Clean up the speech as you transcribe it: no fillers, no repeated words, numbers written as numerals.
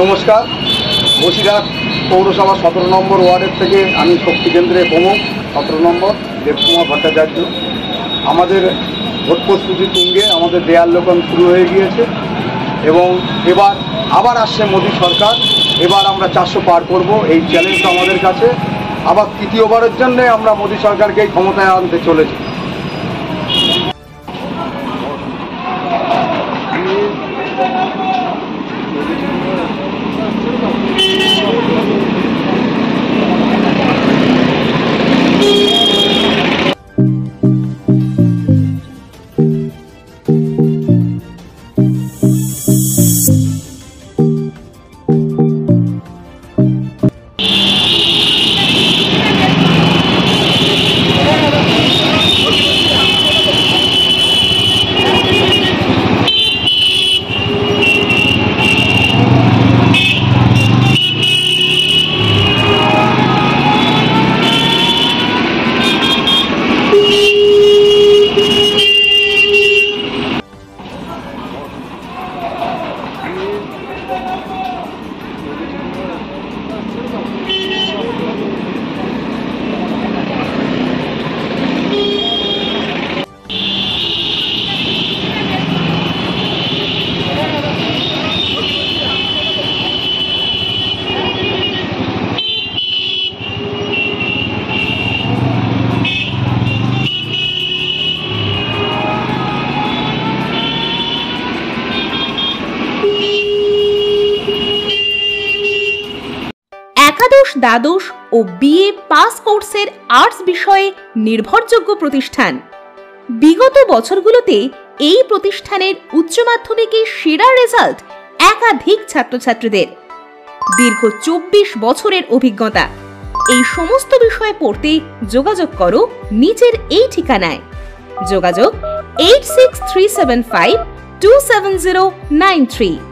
নমস্কার। বসিরহাট পৌরসভা 17 নম্বর ওয়ার্ডের থেকে আমি শক্তি কেন্দ্রে প্রমুখ 17 নম্বর দেবকুমার ভট্টাচার্য। আমাদের ভোট প্রস্তুতি তুঙ্গে, আমাদের দেয়াল লোকন শুরু হয়ে গিয়েছে এবং এবার আবার আসছে মোদী সরকার। এবার আমরা 400 পার করব, এই চ্যালেঞ্জটা আমাদের কাছে। আবার তৃতীয়বারের জন্য আমরা মোদী সরকারকেই ক্ষমতায় আনতে চলেছি। একাদশ, দ্বাদশ ও বিএ পাস কোর্সের আর্টস বিষয়ে নির্ভরযোগ্য প্রতিষ্ঠান। বিগত বছরগুলোতে এই প্রতিষ্ঠানের উচ্চ মাধ্যমিকে সেরা রেজাল্ট একাধিক ছাত্রছাত্রীদের। দীর্ঘ 24 বছরের অভিজ্ঞতা। এই সমস্ত বিষয়ে পড়তে যোগাযোগ করো নিচের এই ঠিকানায়। যোগাযোগ 86375 27093।